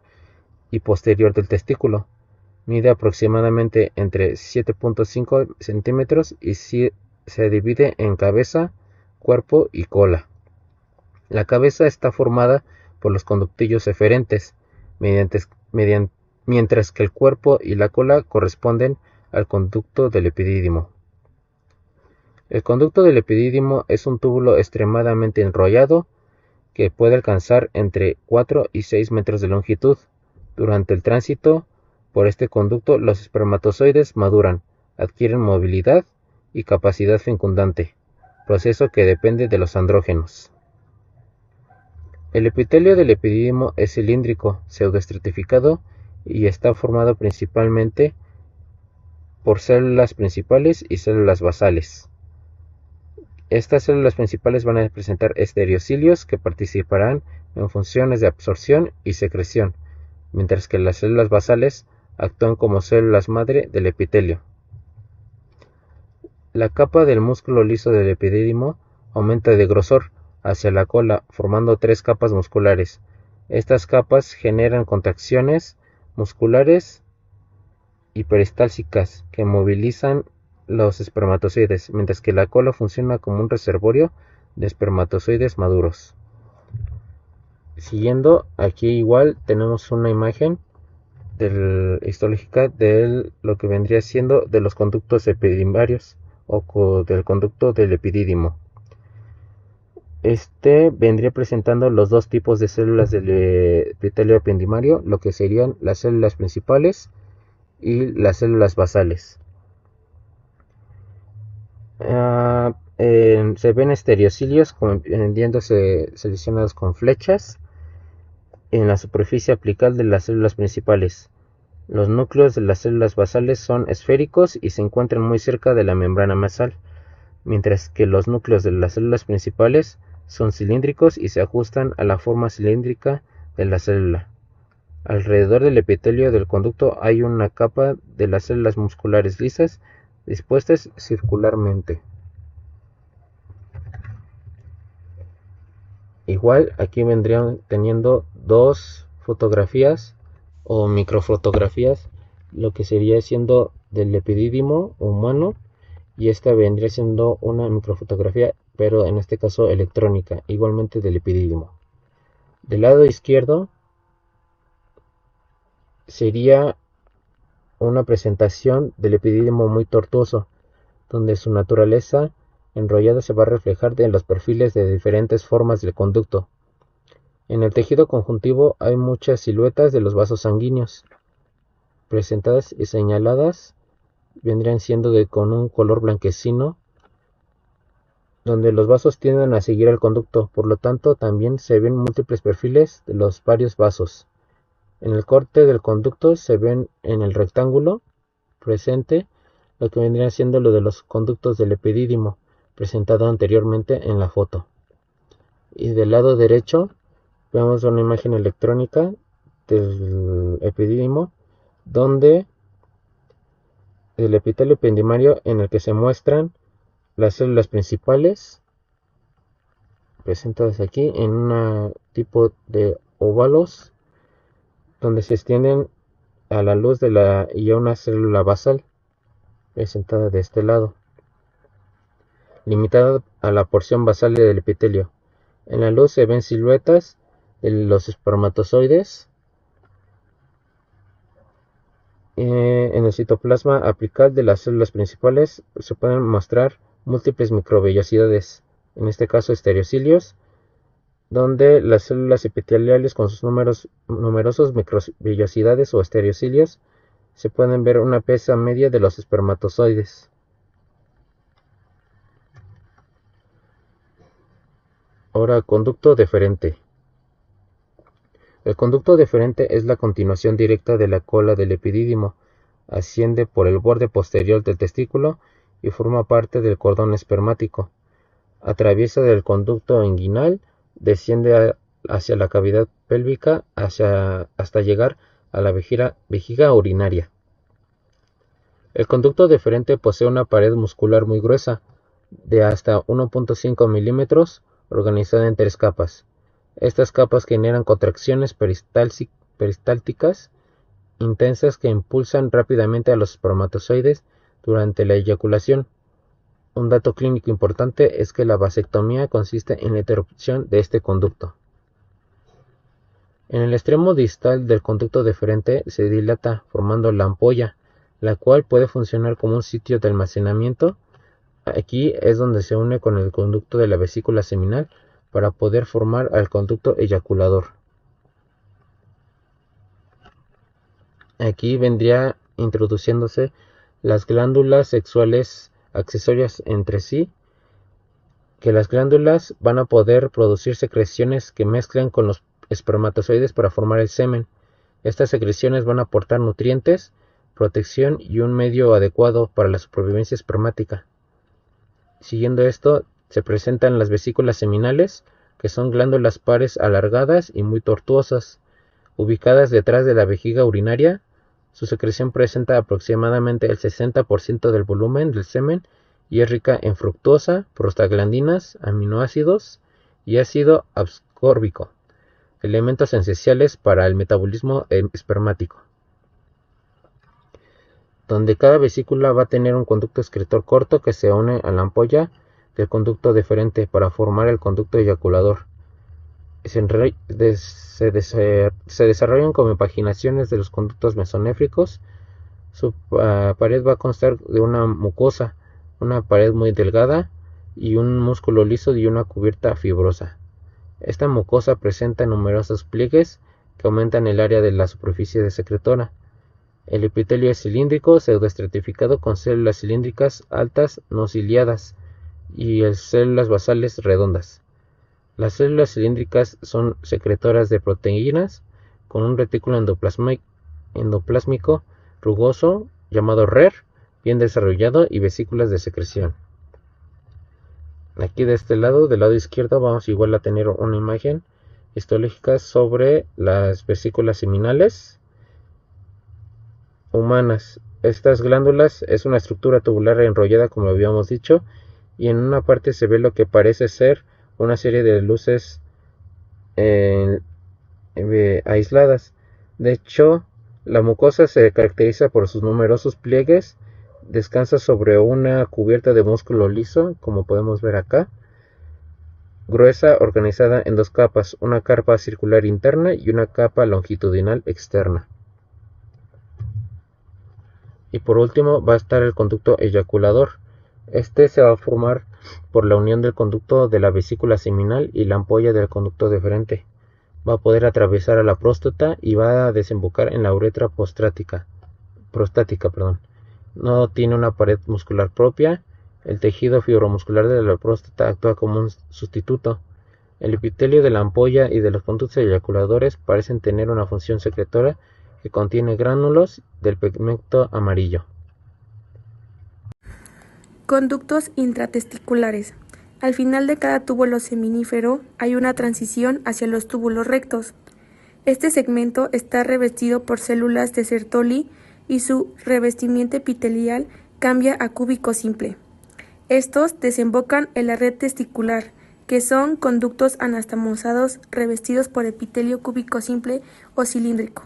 y posterior del testículo. Mide aproximadamente entre 7.5 centímetros y se divide en cabeza, cuerpo y cola. La cabeza está formada por los conductillos eferentes, mientras que el cuerpo y la cola corresponden al conducto del epidídimo. El conducto del epidídimo es un túbulo extremadamente enrollado que puede alcanzar entre 4 y 6 metros de longitud. Durante el tránsito por este conducto, los espermatozoides maduran, adquieren movilidad y capacidad fecundante, proceso que depende de los andrógenos. El epitelio del epidídimo es cilíndrico, pseudoestratificado y está formado principalmente por células principales y células basales. Estas células principales van a presentar estereocilios que participarán en funciones de absorción y secreción, mientras que las células basales actúan como células madre del epitelio. La capa del músculo liso del epidídimo aumenta de grosor hacia la cola, formando 3 capas musculares. Estas capas generan contracciones musculares y peristálticas que movilizan los espermatozoides, mientras que la cola funciona como un reservorio de espermatozoides maduros. Siguiendo, aquí igual tenemos una imagen histológica de lo que vendría siendo de los conductos epidimarios o del conducto del epidídimo. Este vendría presentando los dos tipos de células del epitelio epidimario, lo que serían las células principales y las células basales. Se ven estereocilios seleccionados con flechas en la superficie apical de las células principales. Los núcleos de las células basales son esféricos y se encuentran muy cerca de la membrana basal, mientras que los núcleos de las células principales son cilíndricos y se ajustan a la forma cilíndrica de la célula. Alrededor del epitelio del conducto hay una capa de las células musculares lisas dispuestas circularmente. Igual aquí vendrían teniendo dos fotografías o microfotografías, lo que sería siendo del epidídimo humano, y esta vendría siendo una microfotografía, pero en este caso electrónica, igualmente del epidídimo. Del lado izquierdo sería una presentación del epidídimo muy tortuoso, donde su naturaleza enrollada se va a reflejar en los perfiles de diferentes formas del conducto. En el tejido conjuntivo hay muchas siluetas de los vasos sanguíneos, presentadas y señaladas vendrían siendo con un color blanquecino, donde los vasos tienden a seguir al conducto, por lo tanto también se ven múltiples perfiles de los varios vasos. En el corte del conducto se ven en el rectángulo presente lo que vendría siendo lo de los conductos del epidídimo, presentado anteriormente en la foto. Y del lado derecho vemos una imagen electrónica del epidídimo, donde el epitelio epidimario, en el que se muestran las células principales presentadas aquí en un tipo de óvalos, donde se extienden a la luz y a una célula basal presentada de este lado, limitada a la porción basal del epitelio. En la luz se ven siluetas de los espermatozoides. En el citoplasma apical de las células principales se pueden mostrar múltiples microvellosidades, en este caso estereocilios, donde las células epiteliales con sus numerosos microvellosidades o estereocilios se pueden ver una pesa media de los espermatozoides. Ahora, conducto deferente. El conducto deferente es la continuación directa de la cola del epidídimo, asciende por el borde posterior del testículo y forma parte del cordón espermático. Atraviesa del conducto inguinal, desciende hacia la cavidad pélvica hasta llegar a la vejiga urinaria. El conducto deferente posee una pared muscular muy gruesa, de hasta 1.5 milímetros, organizada en 3 capas. Estas capas generan contracciones peristálticas intensas que impulsan rápidamente a los espermatozoides durante la eyaculación. Un dato clínico importante es que la vasectomía consiste en la interrupción de este conducto. En el extremo distal del conducto deferente se dilata formando la ampolla, la cual puede funcionar como un sitio de almacenamiento. Aquí es donde se une con el conducto de la vesícula seminal para poder formar al conducto eyaculador. Aquí vendría introduciéndose las glándulas sexuales accesorias entre sí, que las glándulas van a poder producir secreciones que mezclan con los espermatozoides para formar el semen. Estas secreciones van a aportar nutrientes, protección y un medio adecuado para la supervivencia espermática. Siguiendo esto, se presentan las vesículas seminales, que son glándulas pares alargadas y muy tortuosas, ubicadas detrás de la vejiga urinaria. Su secreción presenta aproximadamente el 60% del volumen del semen y es rica en fructosa, prostaglandinas, aminoácidos y ácido ascórbico, elementos esenciales para el metabolismo espermático. Donde cada vesícula va a tener un conducto excretor corto que se une a la ampolla del conducto deferente para formar el conducto eyaculador. Se desarrollan como impaginaciones de los conductos mesonéfricos. Su pared va a constar de una mucosa, una pared muy delgada y un músculo liso y una cubierta fibrosa. Esta mucosa presenta numerosos pliegues que aumentan el área de la superficie secretora. El epitelio es cilíndrico, pseudoestratificado con células cilíndricas altas no ciliadas y células basales redondas. Las células cilíndricas son secretoras de proteínas con un retículo endoplásmico rugoso llamado RER, bien desarrollado y vesículas de secreción. Aquí de este lado, del lado izquierdo, vamos igual a tener una imagen histológica sobre las vesículas seminales humanas. Estas glándulas es una estructura tubular enrollada, como habíamos dicho, y en una parte se ve lo que parece ser una serie de luces aisladas. De hecho, la mucosa se caracteriza por sus numerosos pliegues, descansa sobre una cubierta de músculo liso, como podemos ver acá, gruesa, organizada en dos capas, una capa circular interna y una capa longitudinal externa. Y por último va a estar el conducto eyaculador. Este se va a formar por la unión del conducto de la vesícula seminal y la ampolla del conducto deferente. Va a poder atravesar a la próstata y va a desembocar en la uretra prostática. No tiene una pared muscular propia. El tejido fibromuscular de la próstata actúa como un sustituto. El epitelio de la ampolla y de los conductos eyaculadores parecen tener una función secretora que contiene gránulos del pigmento amarillo. Conductos intratesticulares. Al final de cada túbulo seminífero hay una transición hacia los túbulos rectos. Este segmento está revestido por células de Sertoli y su revestimiento epitelial cambia a cúbico simple. Estos desembocan en la red testicular, que son conductos anastomosados revestidos por epitelio cúbico simple o cilíndrico.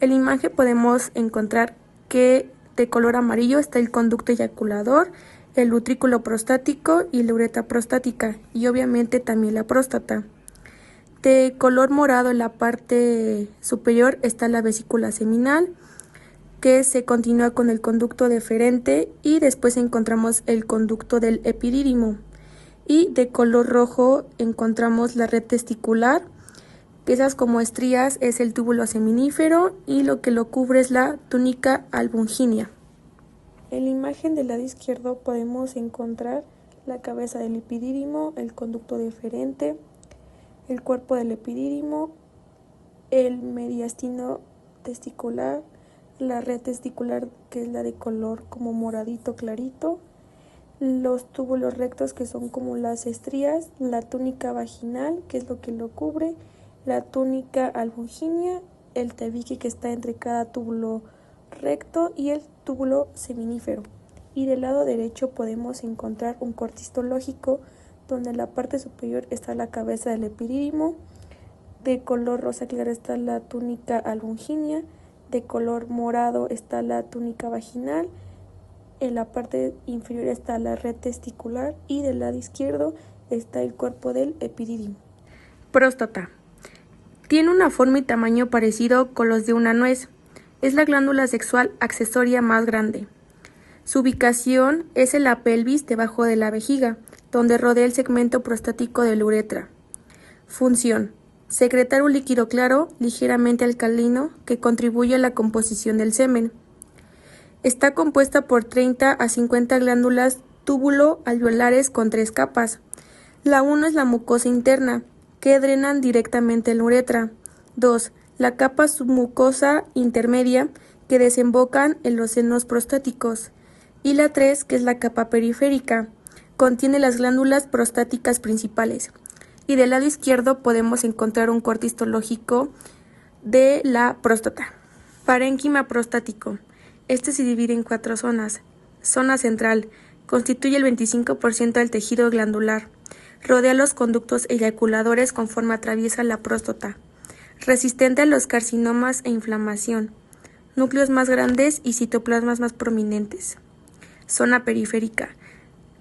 En la imagen podemos encontrar que de color amarillo está el conducto eyaculador, el utrículo prostático y la uretra prostática, y obviamente también la próstata. De color morado en la parte superior está la vesícula seminal, que se continúa con el conducto deferente, y después encontramos el conducto del epidídimo. Y de color rojo encontramos la red testicular, que esas como estrías es el túbulo seminífero y lo que lo cubre es la túnica albungínea. En la imagen del lado izquierdo podemos encontrar la cabeza del epidídimo, el conducto deferente, el cuerpo del epidídimo, el mediastino testicular, la red testicular que es la de color como moradito clarito, los túbulos rectos que son como las estrías, la túnica vaginal que es lo que lo cubre, la túnica albungínea, el tabique que está entre cada túbulo recto y el túbulo seminífero. Y del lado derecho podemos encontrar un corte histológico donde en la parte superior está la cabeza del epidídimo, de color rosa claro está la túnica albungínea, de color morado está la túnica vaginal, en la parte inferior está la red testicular y del lado izquierdo está el cuerpo del epidídimo. Próstata. Tiene una forma y tamaño parecido con los de una nuez. Es la glándula sexual accesoria más grande. Su ubicación es en la pelvis debajo de la vejiga, donde rodea el segmento prostático de la uretra. Función: secretar un líquido claro, ligeramente alcalino, que contribuye a la composición del semen. Está compuesta por 30 a 50 glándulas túbulo-alveolares con 3 capas. La 1 es la mucosa interna, que drenan directamente la uretra. 2. La capa submucosa intermedia, que desembocan en los senos prostáticos. Y la 3, que es la capa periférica, contiene las glándulas prostáticas principales. Y del lado izquierdo podemos encontrar un corte histológico de la próstata. Parénquima prostático. Este se divide en 4 zonas. Zona central. Constituye el 25% del tejido glandular. Rodea los conductos eyaculadores conforme atraviesa la próstata. Resistente a los carcinomas e inflamación. Núcleos más grandes y citoplasmas más prominentes. Zona periférica.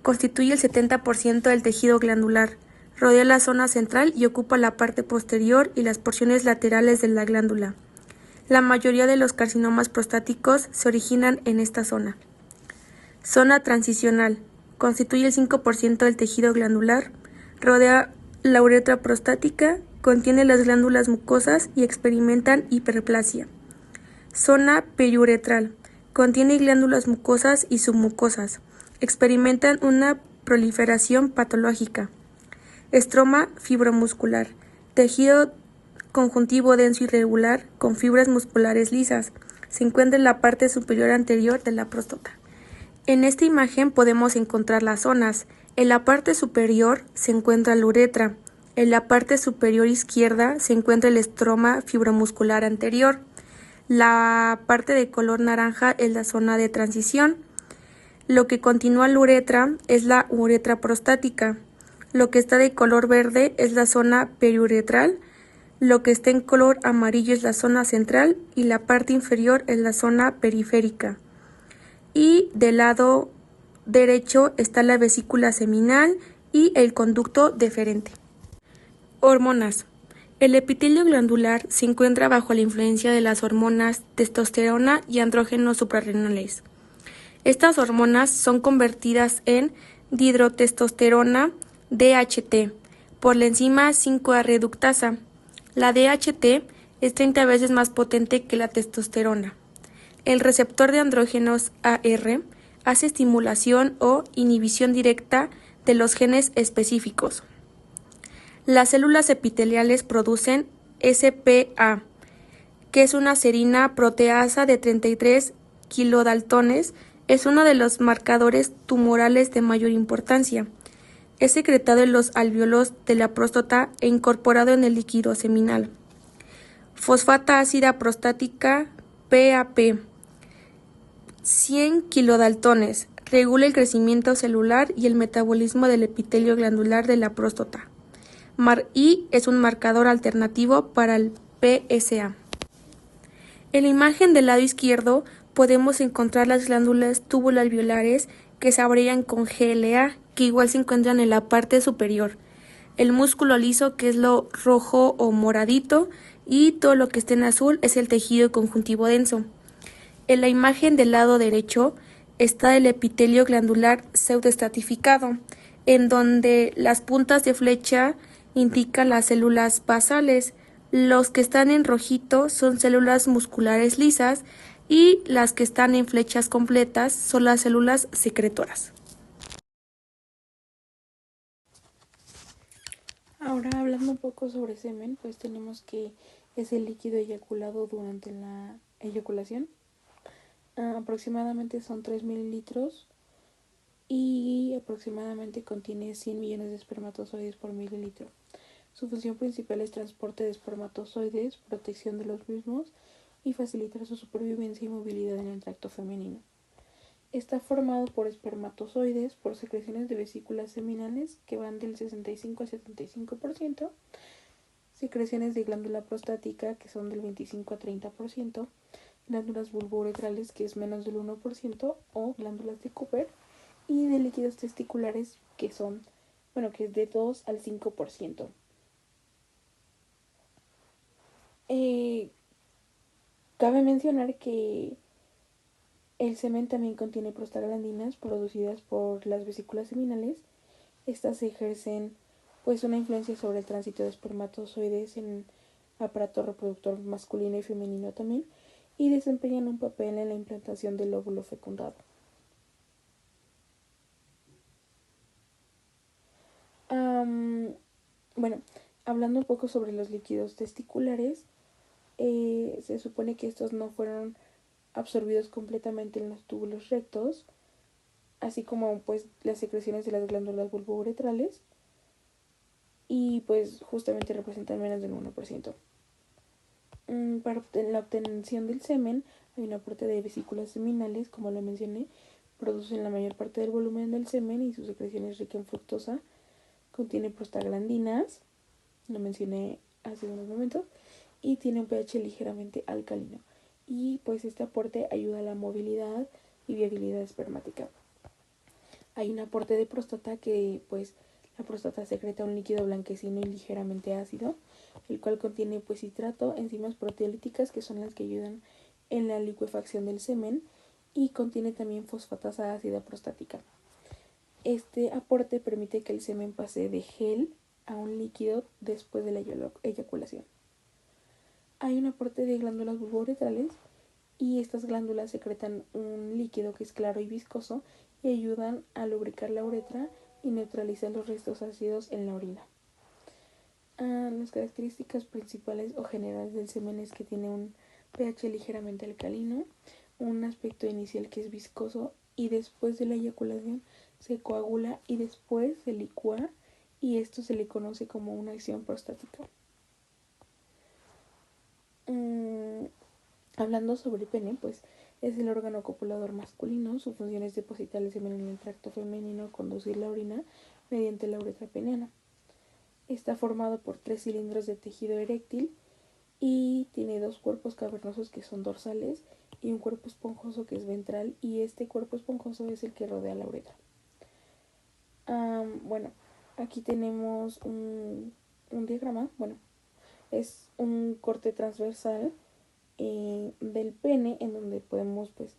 Constituye el 70% del tejido glandular. Rodea la zona central y ocupa la parte posterior y las porciones laterales de la glándula. La mayoría de los carcinomas prostáticos se originan en esta zona. Zona transicional. Constituye el 5% del tejido glandular. Rodea la uretra prostática, contiene las glándulas mucosas y experimentan hiperplasia. Zona periuretral. Contiene glándulas mucosas y submucosas. Experimentan una proliferación patológica. Estroma fibromuscular. Tejido conjuntivo denso irregular con fibras musculares lisas. Se encuentra en la parte superior anterior de la próstata. En esta imagen podemos encontrar las zonas. En la parte superior se encuentra la uretra. En la parte superior izquierda se encuentra el estroma fibromuscular anterior. La parte de color naranja es la zona de transición. Lo que continúa la uretra es la uretra prostática. Lo que está de color verde es la zona periuretral. Lo que está en color amarillo es la zona central y la parte inferior es la zona periférica. Y del lado derecho está la vesícula seminal y el conducto deferente. Hormonas. El epitelio glandular se encuentra bajo la influencia de las hormonas testosterona y andrógenos suprarrenales. Estas hormonas son convertidas en dihidrotestosterona DHT por la enzima 5A reductasa. La DHT es 30 veces más potente que la testosterona. El receptor de andrógenos AR hace estimulación o inhibición directa de los genes específicos. Las células epiteliales producen SPA, que es una serina proteasa de 33 kilodaltones, es uno de los marcadores tumorales de mayor importancia. Es secretado en los alvéolos de la próstata e incorporado en el líquido seminal. Fosfata ácida prostática PAP, 100 kilodaltones, regula el crecimiento celular y el metabolismo del epitelio glandular de la próstata. MAR-I es un marcador alternativo para el PSA. En la imagen del lado izquierdo podemos encontrar las glándulas túbulo-alveolares que se abrevian con GLA, que igual se encuentran en la parte superior. El músculo liso, que es lo rojo o moradito, y todo lo que está en azul es el tejido conjuntivo denso. En la imagen del lado derecho está el epitelio glandular pseudoestratificado, en donde las puntas de flecha indican las células basales. Los que están en rojito son células musculares lisas y las que están en flechas completas son las células secretoras. Ahora, hablando un poco sobre semen, pues tenemos que es el líquido eyaculado durante la eyaculación. Aproximadamente son 3 mililitros y aproximadamente contiene 100 millones de espermatozoides por mililitro. Su función principal es transporte de espermatozoides, protección de los mismos y facilitar su supervivencia y movilidad en el tracto femenino. Está formado por espermatozoides, por secreciones de vesículas seminales que van del 65 al 75%, secreciones de glándula prostática que son del 25 a 30%, glándulas bulbouretrales que es menos del 1% o glándulas de Cooper, y de líquidos testiculares que es de 2 al 5%. Cabe mencionar que el semen también contiene prostaglandinas producidas por las vesículas seminales. Estas ejercen pues una influencia sobre el tránsito de espermatozoides en el aparato reproductor masculino y femenino también, y desempeñan un papel en la implantación del óvulo fecundado. Bueno, hablando un poco sobre los líquidos testiculares, se supone que estos no fueron absorbidos completamente en los túbulos rectos, así como pues las secreciones de las glándulas bulbouretrales, y pues justamente representan menos del 1%. Para la obtención del semen hay un aporte de vesículas seminales, como lo mencioné, producen la mayor parte del volumen del semen y su secreción es rica en fructosa, contiene prostaglandinas, lo mencioné hace unos momentos, y tiene un pH ligeramente alcalino. Y pues este aporte ayuda a la movilidad y viabilidad espermática. Hay un aporte de próstata que pues la próstata secreta un líquido blanquecino y ligeramente ácido, el cual contiene pues citrato, enzimas proteolíticas que son las que ayudan en la licuefacción del semen, y contiene también fosfatasa ácida prostática. Este aporte permite que el semen pase de gel a un líquido después de la eyaculación. Hay un aporte de glándulas bulbouretrales, y estas glándulas secretan un líquido que es claro y viscoso y ayudan a lubricar la uretra y neutralizar los restos ácidos en la orina. Las características principales o generales del semen es que tiene un pH ligeramente alcalino, un aspecto inicial que es viscoso, y después de la eyaculación se coagula y después se licúa, y esto se le conoce como una acción prostática. Hablando sobre el pene, pues es el órgano copulador masculino. Su función es depositar el semen en el tracto femenino, conducir la orina mediante la uretra peniana. Está formado por 3 cilindros de tejido eréctil y tiene 2 cuerpos cavernosos que son dorsales y un cuerpo esponjoso que es ventral, y este cuerpo esponjoso es el que rodea la uretra. Bueno, aquí tenemos un diagrama. Bueno, es un corte transversal del pene, en donde podemos pues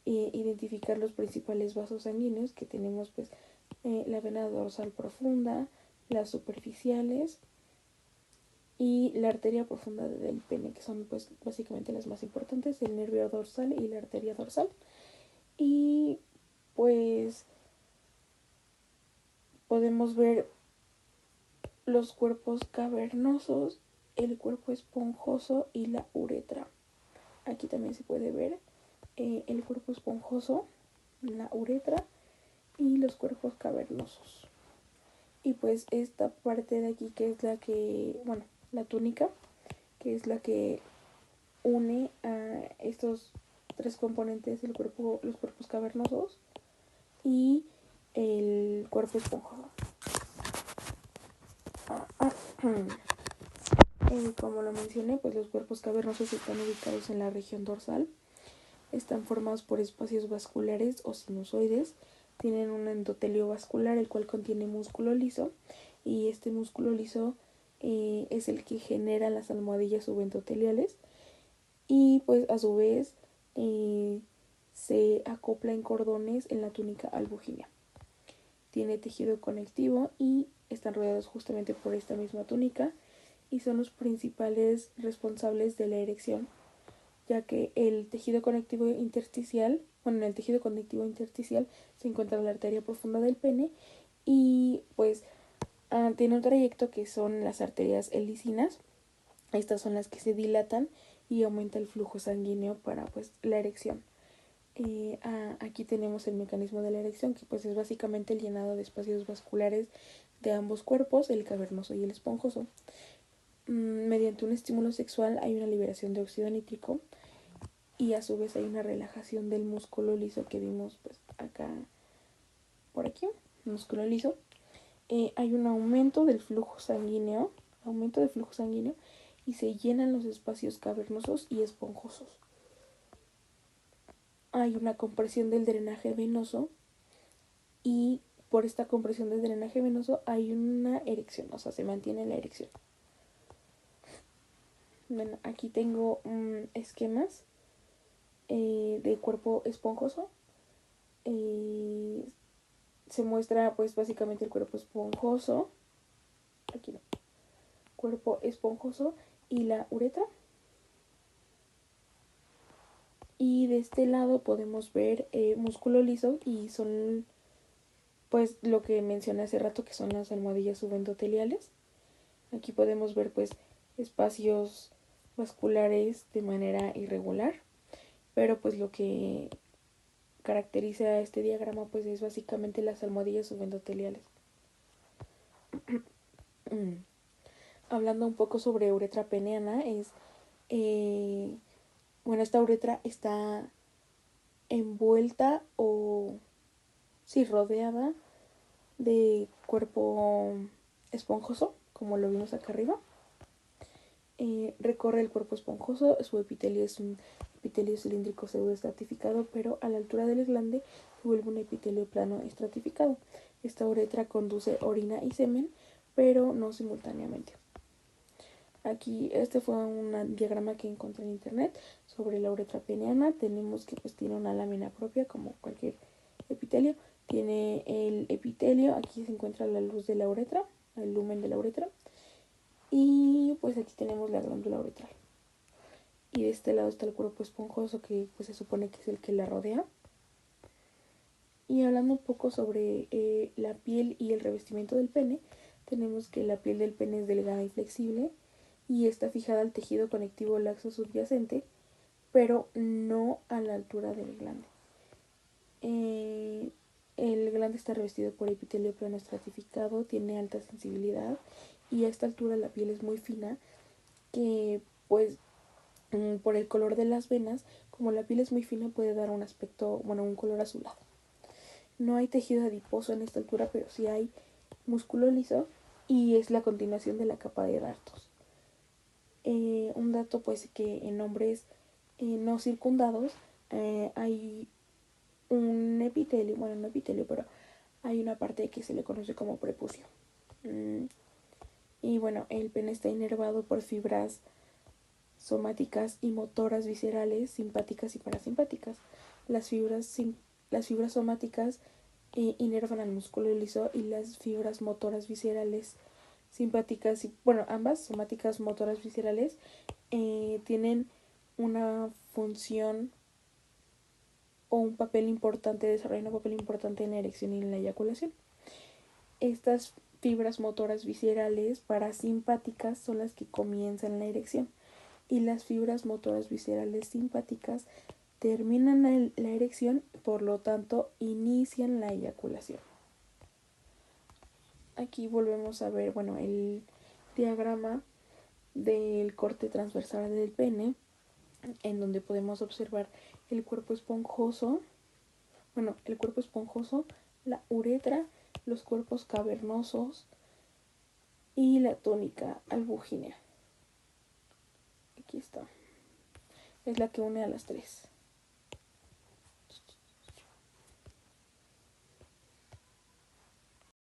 identificar los principales vasos sanguíneos que tenemos, pues la vena dorsal profunda, las superficiales y la arteria profunda del pene, que son pues básicamente las más importantes, el nervio dorsal y la arteria dorsal. Y pues podemos ver los cuerpos cavernosos, el cuerpo esponjoso y la uretra. Aquí también se puede ver el cuerpo esponjoso, la uretra y los cuerpos cavernosos. Y pues esta parte de aquí, que es la que, bueno, la túnica, que es la que une a estos 3 componentes, el cuerpo, los cuerpos cavernosos y el cuerpo esponjoso. Como lo mencioné, pues los cuerpos cavernosos están ubicados en la región dorsal. Están formados por espacios vasculares o sinusoides. Tienen un endotelio vascular, el cual contiene músculo liso, y este músculo liso es el que genera las almohadillas subendoteliales, y pues a su vez se acopla en cordones en la túnica albuginea. Tiene tejido conectivo y están rodeados justamente por esta misma túnica, y son los principales responsables de la erección, ya que el tejido conectivo intersticial, en el tejido conectivo intersticial se encuentra la arteria profunda del pene, y pues tiene un trayecto que son las arterias helicinas. Estas son las que se dilatan y aumenta el flujo sanguíneo para pues la erección. Aquí tenemos el mecanismo de la erección, que pues es básicamente el llenado de espacios vasculares de ambos cuerpos, el cavernoso y el esponjoso. Mediante un estímulo sexual hay una liberación de óxido nítrico, y a su vez hay una relajación del músculo liso que vimos pues acá, por aquí, músculo liso. Hay un aumento del flujo sanguíneo, y se llenan los espacios cavernosos y esponjosos. Hay una compresión del drenaje venoso, y por esta compresión del drenaje venoso hay una erección, o sea, se mantiene la erección. Bueno, aquí tengo esquemas del cuerpo esponjoso. Se muestra pues básicamente el cuerpo esponjoso. Aquí no. Cuerpo esponjoso y la uretra. Y de este lado podemos ver músculo liso y son pues lo que mencioné hace rato que son las almohadillas subendoteliales. Aquí podemos ver pues espacios vasculares de manera irregular, pero pues lo que caracteriza este diagrama pues es básicamente las almohadillas subendoteliales. Hablando un poco sobre uretra peniana, bueno, esta uretra está envuelta o sí rodeada de cuerpo esponjoso, como lo vimos acá arriba. Recorre el cuerpo esponjoso, su epitelio es un epitelio cilíndrico pseudoestratificado, pero a la altura del glande se vuelve un epitelio plano estratificado. Esta uretra conduce orina y semen, pero no simultáneamente. Aquí este fue un diagrama que encontré en internet sobre la uretra peniana. Tenemos que pues tiene una lámina propia como cualquier epitelio. Tiene el epitelio, aquí se encuentra la luz de la uretra, el lumen de la uretra. Y pues aquí tenemos la glándula uretral. Y de este lado está el cuerpo esponjoso que pues se supone que es el que la rodea. Y hablando un poco sobre la piel y el revestimiento del pene, tenemos que la piel del pene es delgada y flexible y está fijada al tejido conectivo laxo subyacente, pero no a la altura del glande. El glande está revestido por epitelio plano estratificado, tiene alta sensibilidad y a esta altura la piel es muy fina, que pues por el color de las venas, como la piel es muy fina, puede dar un aspecto, bueno, un color azulado. No hay tejido adiposo en esta altura, pero sí hay músculo liso y es la continuación de la capa de dartos. Un dato pues que en hombres no circundados hay un epitelio, bueno, no epitelio, pero hay una parte que se le conoce como prepucio. Y bueno, el pene está inervado por fibras somáticas y motoras viscerales, simpáticas y parasimpáticas. Las fibras somáticas inervan al músculo liso y las fibras motoras viscerales simpáticas, y bueno, ambas somáticas motoras viscerales tienen una función o un papel importante, desarrollan un papel importante en la erección y en la eyaculación. Estas fibras motoras viscerales parasimpáticas son las que comienzan la erección y las fibras motoras viscerales simpáticas terminan la erección, por lo tanto inician la eyaculación. Aquí volvemos a ver, bueno, el diagrama del corte transversal del pene, en donde podemos observar el cuerpo esponjoso, la uretra, los cuerpos cavernosos y la túnica albugínea. Aquí está. Es la que une a las tres.